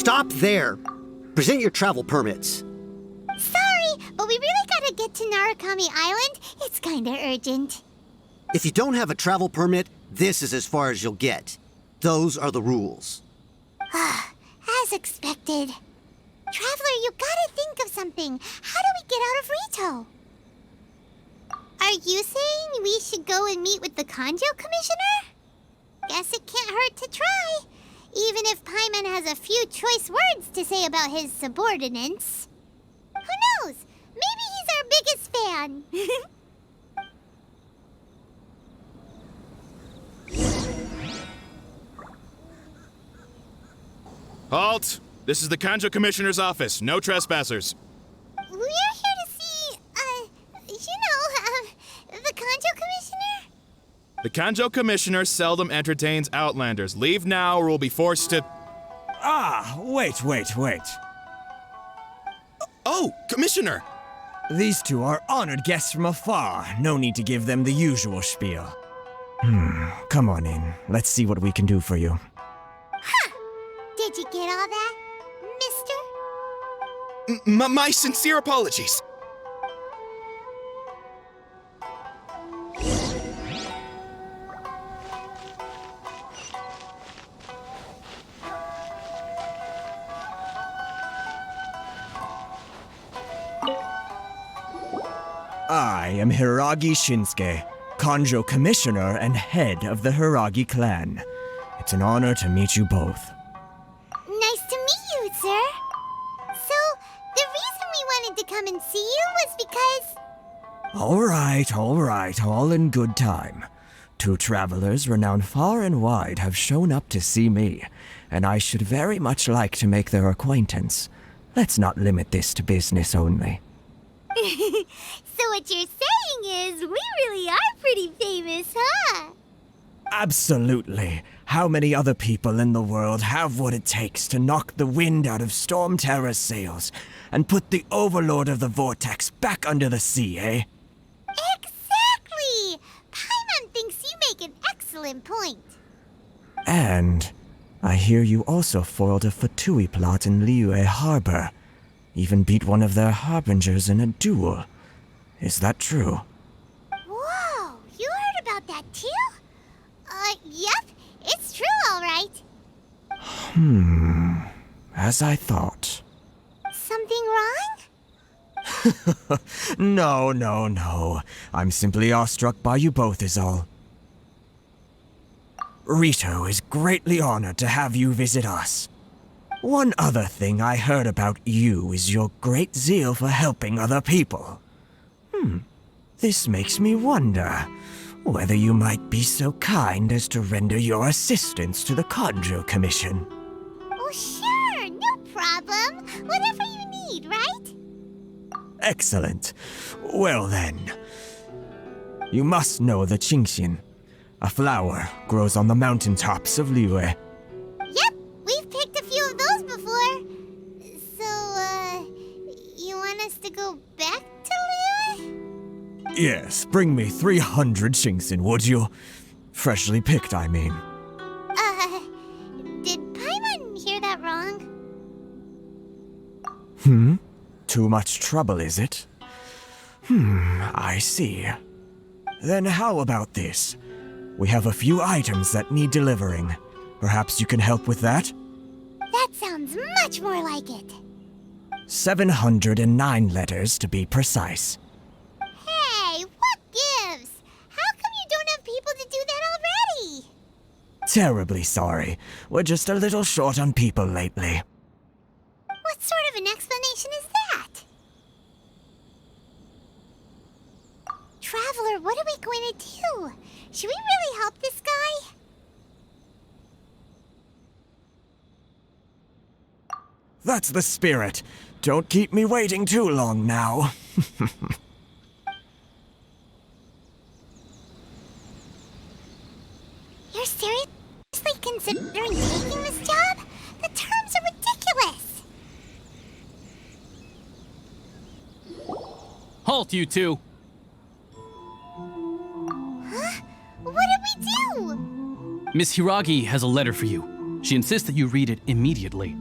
Stop there! Present your travel permits. Sorry, but we really gotta get to Narukami Island. It's kinda urgent. If you don't have a travel permit, this is as far as you'll get. Those are the rules. As expected. Traveler, you gotta think of something. How do we get out of Rito? Are you saying we should go and meet with the Kanjo Commissioner? Guess it can't hurt to try. Even if Paimon has a few choice words to say about his subordinates. Who knows? Maybe he's our biggest fan. Halt! This is the Kanjo Commissioner's office. No trespassers. We're here to see, the Kanjo Commissioner? The Kanjo Commissioner seldom entertains Outlanders. Leave now or we'll be forced to... Ah, wait. Oh, Commissioner! These two are honored guests from afar. No need to give them the usual spiel. Come on in. Let's see what we can do for you. Did you get all that, mister? My sincere apologies. I am Hiragi Shinsuke, Kanjo Commissioner and head of the Hiragi clan. It's an honor to meet you both. Nice to meet you, sir. So, the reason we wanted to come and see you was because... All right, all in good time. Two travelers renowned far and wide have shown up to see me, and I should very much like to make their acquaintance. Let's not limit this to business only. So what you're saying is, we really are pretty famous, huh? Absolutely. How many other people in the world have what it takes to knock the wind out of Storm Terror's sails and put the Overlord of the Vortex back under the sea, eh? Exactly! Paimon thinks you make an excellent point. And I hear you also foiled a Fatui plot in Liyue Harbor. Even beat one of their harbingers in a duel. Is that true? Whoa, you heard about that too? Yep, it's true, all right. As I thought. Something wrong? No. I'm simply awestruck by you both is all. Rito is greatly honored to have you visit us. One other thing I heard about you is your great zeal for helping other people. This makes me wonder whether you might be so kind as to render your assistance to the Kanjo Commission. Oh, sure, no problem. Whatever you need, right? Excellent. Well then, you must know the Genshin. A flower grows on the mountaintops of Liyue. Yep, we've picked a few of those before. So, you want us to go back to Liyue? Yes, bring me 300 Genshin, would you? Freshly picked, I mean. Did Paimon hear that wrong? Too much trouble, is it? I see. Then how about this? We have a few items that need delivering. Perhaps you can help with that? That sounds much more like it. 709 letters to be precise. Hey, what gives? How come you don't have people to do that already? Terribly sorry. We're just a little short on people lately. What sort of an explanation is that? Traveler, what are we going to do? Should we really help this guy? That's the spirit. Don't keep me waiting too long now. You're seriously considering taking this job? The terms are ridiculous. Halt, you two! Huh? What did we do? Miss Hiragi has a letter for you. She insists that you read it immediately.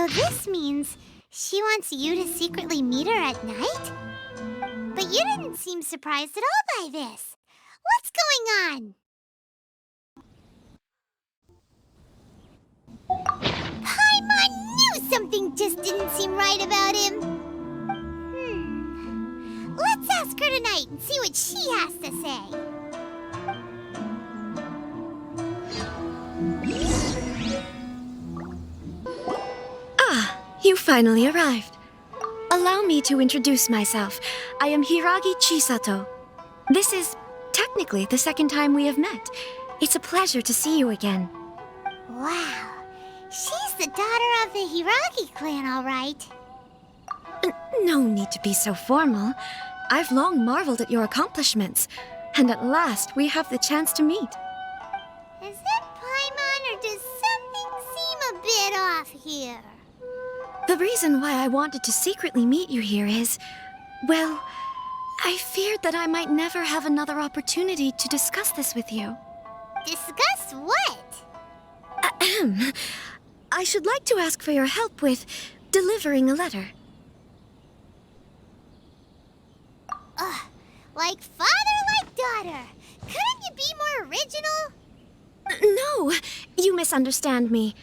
So this means she wants you to secretly meet her at night? But you didn't seem surprised at all by this. What's going on? Paimon knew something just didn't seem right about him. Let's ask her tonight and see what she has to say. Ah, you finally arrived. Allow me to introduce myself. I am Hiragi Chisato. This is technically the second time we have met. It's a pleasure to see you again. Wow, she's the daughter of the Hiragi clan, all right. No need to be so formal. I've long marveled at your accomplishments, and at last we have the chance to meet. Is it Paimon, or does something seem a bit off here? The reason why I wanted to secretly meet you here is, well, I feared that I might never have another opportunity to discuss this with you. Discuss what? Ahem. I should like to ask for your help with delivering a letter. Like father, like daughter. Couldn't you be more original? No, you misunderstand me.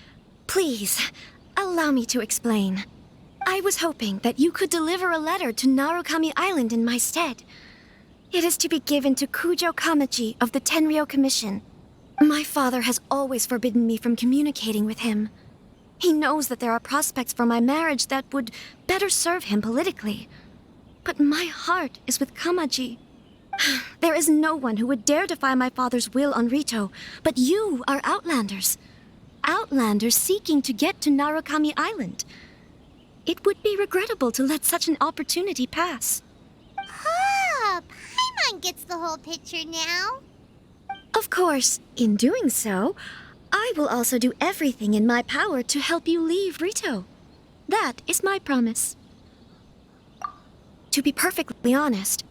Please, allow me to explain. I was hoping that you could deliver a letter to Narukami Island in my stead. It is to be given to Kujo Kamaji of the Tenryou Commission. My father has always forbidden me from communicating with him. He knows that there are prospects for my marriage that would better serve him politically. But my heart is with Kamaji. There is no one who would dare defy my father's will on Rito, but you are Outlanders. Outlanders seeking to get to Narukami Island. It would be regrettable to let such an opportunity pass. Ah, Paimon gets the whole picture now. Of course, in doing so, I will also do everything in my power to help you leave Rito. That is my promise. To be perfectly honest,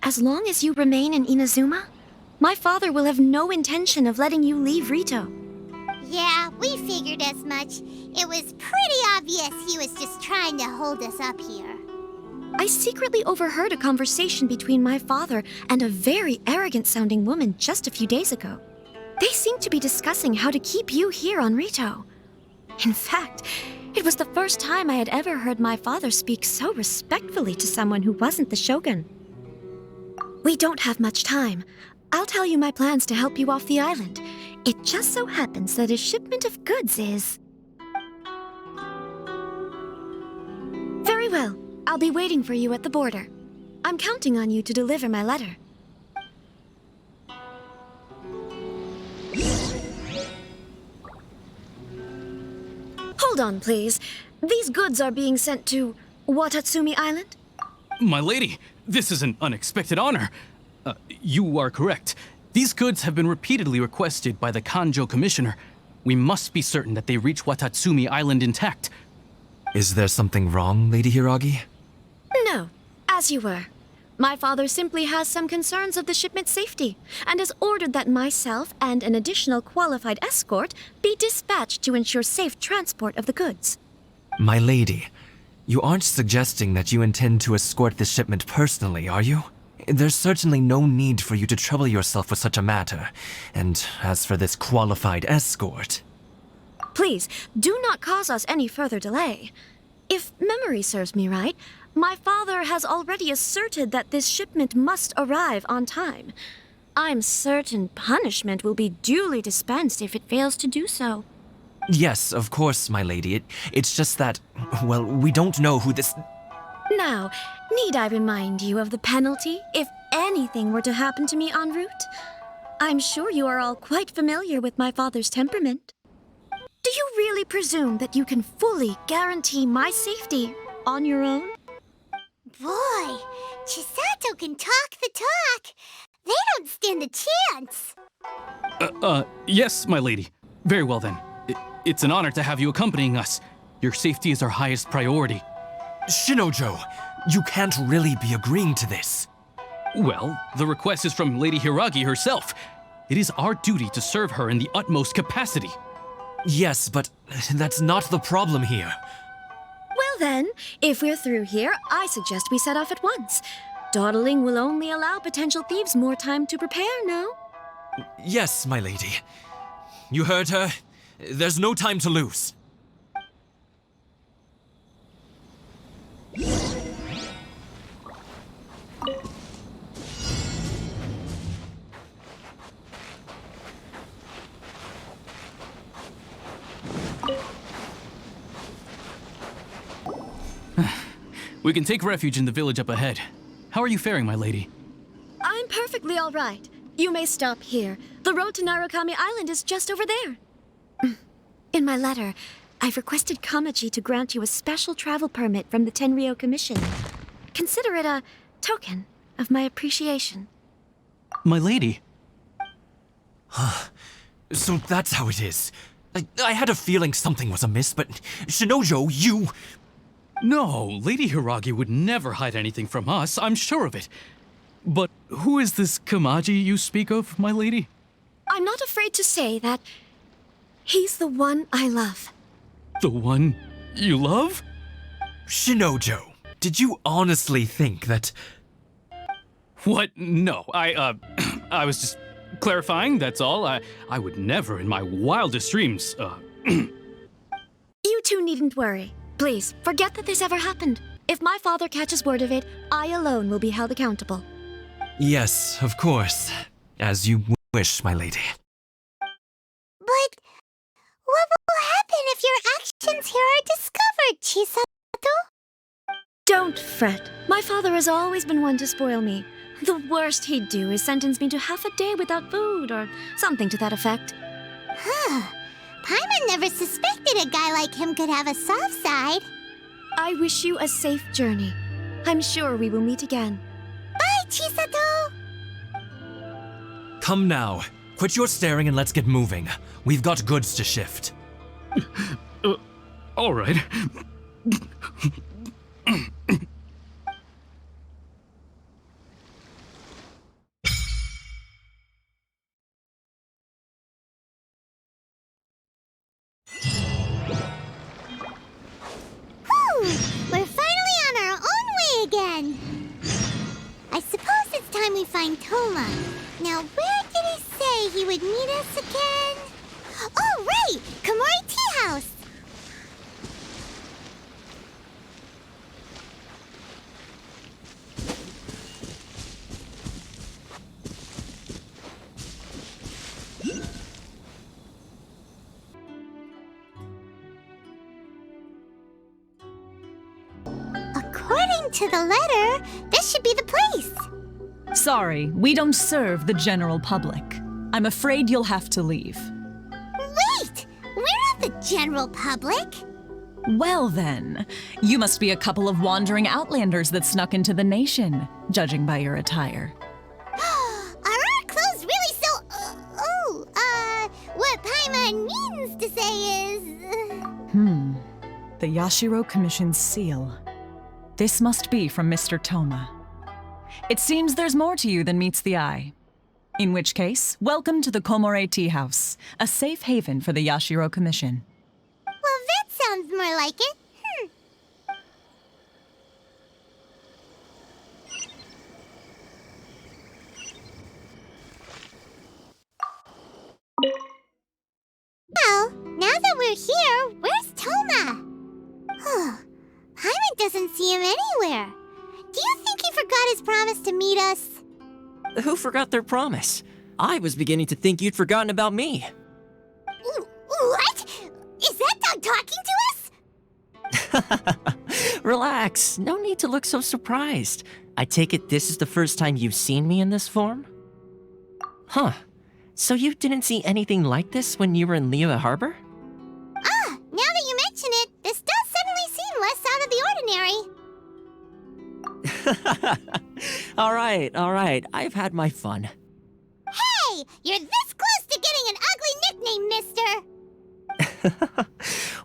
as long as you remain in Inazuma, my father will have no intention of letting you leave Rito. Yeah, we figured as much. It was pretty obvious he was just trying to hold us up here. I secretly overheard a conversation between my father and a very arrogant-sounding woman just a few days ago. They seemed to be discussing how to keep you here on Rito. In fact, it was the first time I had ever heard my father speak so respectfully to someone who wasn't the shogun. We don't have much time. I'll tell you my plans to help you off the island. It just so happens that a shipment of goods is... Very well. I'll be waiting for you at the border. I'm counting on you to deliver my letter. Hold on, please. These goods are being sent to Watatsumi Island? My lady, this is an unexpected honor. You are correct. These goods have been repeatedly requested by the Kanjo Commissioner. We must be certain that they reach Watatsumi Island intact. Is there something wrong, Lady Hiragi? No, as you were. My father simply has some concerns of the shipment's safety, and has ordered that myself and an additional qualified escort be dispatched to ensure safe transport of the goods. My lady, you aren't suggesting that you intend to escort this shipment personally, are you? There's certainly no need for you to trouble yourself with such a matter. And as for this qualified escort... Please, do not cause us any further delay. If memory serves me right, my father has already asserted that this shipment must arrive on time. I'm certain punishment will be duly dispensed if it fails to do so. Yes, of course, my lady. It's just that, well, we don't know who this... Now, need I remind you of the penalty if anything were to happen to me en route? I'm sure you are all quite familiar with my father's temperament. Do you really presume that you can fully guarantee my safety on your own? Boy, Chisato can talk the talk. They don't stand a chance. Yes, my lady. Very well then. It's an honor to have you accompanying us. Your safety is our highest priority. Shinojo, you can't really be agreeing to this. Well, the request is from Lady Hiragi herself. It is our duty to serve her in the utmost capacity. Yes, but that's not the problem here. Well then, if we're through here, I suggest we set off at once. Dawdling will only allow potential thieves more time to prepare, no? Yes, my lady. You heard her. There's no time to lose. We can take refuge in the village up ahead. How are you faring, my lady? I'm perfectly all right. You may stop here. The road to Narukami Island is just over there. In my letter, I've requested Kamaji to grant you a special travel permit from the Tenryou Commission. Consider it a token of my appreciation. My lady? So that's how it is. I had a feeling something was amiss, but Shinojo, you... No, Lady Hiragi would never hide anything from us, I'm sure of it. But who is this Kamaji you speak of, my lady? I'm not afraid to say that he's the one I love. The one you love? Shinojo, did you honestly think that... What? No, I was just clarifying, that's all. I would never in my wildest dreams, You two needn't worry. Please, forget that this ever happened. If my father catches word of it, I alone will be held accountable. Yes, of course. As you wish, my lady. But what will happen if your actions here are discovered, Chisato? Don't fret. My father has always been one to spoil me. The worst he'd do is sentence me to half a day without food or something to that effect. Huh. Paimon never suspected a guy like him could have a soft side. I wish you a safe journey. I'm sure we will meet again. Bye, Chisato! Come now. Quit your staring and let's get moving. We've got goods to shift. all right. We're finally on our own way again. I suppose it's time we find Toma. Now, where did he say he would meet us again? Oh, right! Komori Tea House! According to the letter, this should be the place. Sorry, we don't serve the general public. I'm afraid you'll have to leave. Wait! We're not the general public. Well then, you must be a couple of wandering outlanders that snuck into the nation, judging by your attire. Are our clothes really so... what Paimon means to say is... The Yashiro Commission's seal. This must be from Mr. Toma. It seems there's more to you than meets the eye. In which case, welcome to the Komore Tea House, a safe haven for the Yashiro Commission. Well, that sounds more like it. Well, now that we're here, where's Toma? Paimon doesn't see him anywhere. Do you think he forgot his promise to meet us? Who forgot their promise? I was beginning to think you'd forgotten about me. What? Is that dog talking to us? Relax, no need to look so surprised. I take it this is the first time you've seen me in this form? Huh. So you didn't see anything like this when you were in Liyue Harbor? Now that you mention it, this does suddenly seem less out of the ordinary. All right, I've had my fun. Hey, you're this close to getting an ugly nickname, mister!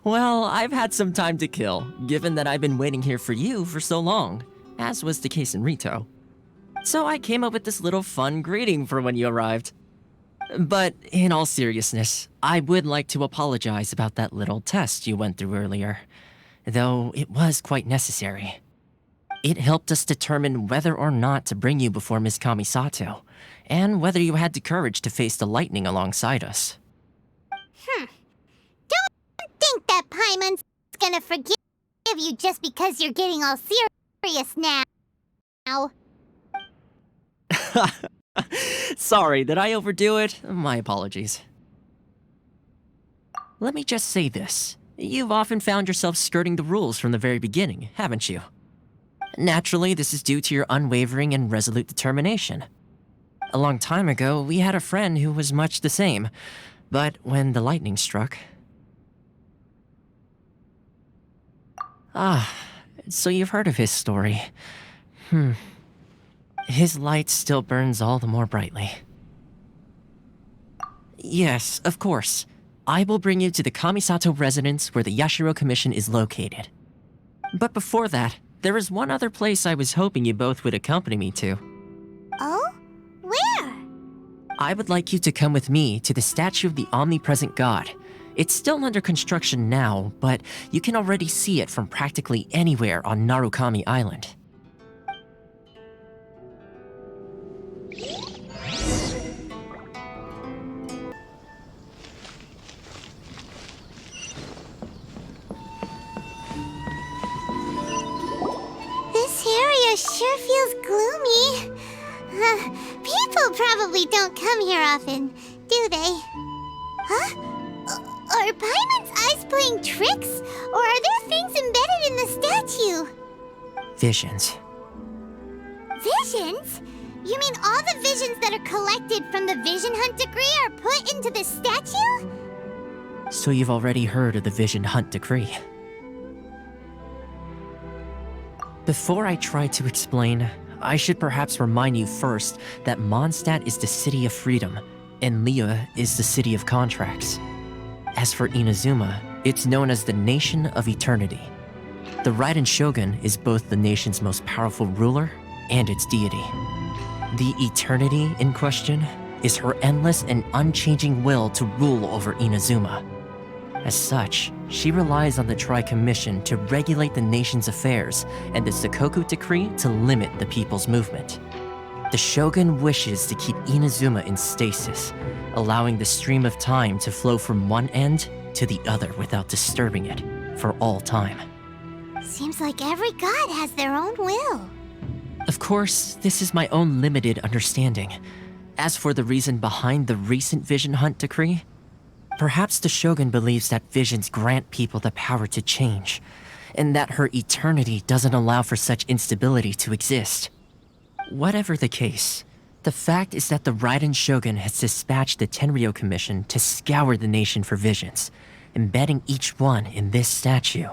Well, I've had some time to kill, given that I've been waiting here for you for so long, as was the case in Rito. So I came up with this little fun greeting for when you arrived. But in all seriousness, I would like to apologize about that little test you went through earlier, though it was quite necessary. It helped us determine whether or not to bring you before Ms. Kamisato, and whether you had the courage to face the lightning alongside us. Don't think that Paimon's gonna forgive you just because you're getting all serious now. Sorry, did I overdo it? My apologies. Let me just say this. You've often found yourself skirting the rules from the very beginning, haven't you? Naturally, this is due to your unwavering and resolute determination. A long time ago, we had a friend who was much the same, but when the lightning struck... Ah, so you've heard of his story. His light still burns all the more brightly. Yes, of course. I will bring you to the Kamisato residence where the Yashiro Commission is located. But before that, there is one other place I was hoping you both would accompany me to. Oh? Where? I would like you to come with me to the statue of the omnipresent god. It's still under construction now, but you can already see it from practically anywhere on Narukami Island. This area sure feels gloomy. People probably don't come here often, do they? Huh? Are Paimon's eyes playing tricks? Or are there things embedded in the statue? Visions. Visions? You mean all the visions that are collected from the Vision Hunt decree are put into the statue? So you've already heard of the Vision Hunt decree. Before I try to explain, I should perhaps remind you first that Mondstadt is the city of freedom, and Liyue is the city of contracts. As for Inazuma, it's known as the Nation of Eternity. The Raiden Shogun is both the nation's most powerful ruler and its deity. The Eternity in question is her endless and unchanging will to rule over Inazuma. As such, she relies on the Tri-Commission to regulate the nation's affairs and the Sakoku Decree to limit the people's movement. The Shogun wishes to keep Inazuma in stasis, allowing the stream of time to flow from one end to the other without disturbing it for all time. Seems like every god has their own will. Of course, this is my own limited understanding. As for the reason behind the recent Vision Hunt decree, perhaps the Shogun believes that visions grant people the power to change, and that her eternity doesn't allow for such instability to exist. Whatever the case, the fact is that the Raiden Shogun has dispatched the Tenryou Commission to scour the nation for visions, embedding each one in this statue.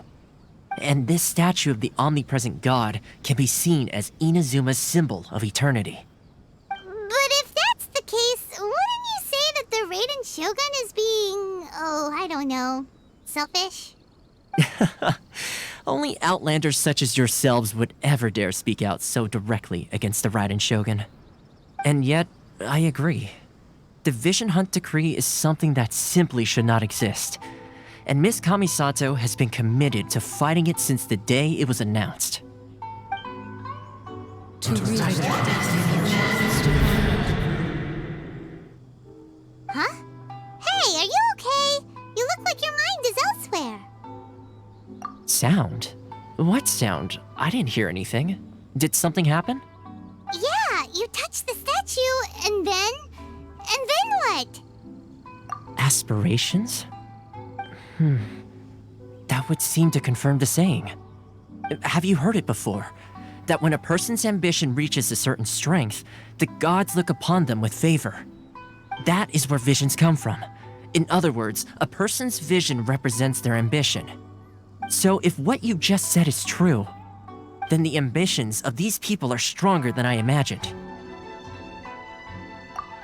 And this statue of the omnipresent god can be seen as Inazuma's symbol of eternity. But if that's the case, wouldn't you say that the Raiden Shogun is being, I don't know, selfish? Only outlanders such as yourselves would ever dare speak out so directly against the Raiden Shogun. And yet, I agree. The Vision Hunt decree is something that simply should not exist. And Miss Kamisato has been committed to fighting it since the day it was announced. Huh? Hey, are you okay? You look like your mind is elsewhere. Sound? What sound? I didn't hear anything. Did something happen? Yeah, you touched the statue, and then what? Aspirations? That would seem to confirm the saying. Have you heard it before? That when a person's ambition reaches a certain strength, the gods look upon them with favor. That is where visions come from. In other words, a person's vision represents their ambition. So if what you just said is true, then the ambitions of these people are stronger than I imagined.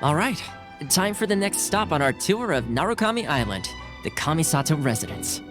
All right, time for the next stop on our tour of Narukami Island, the Kamisato residence.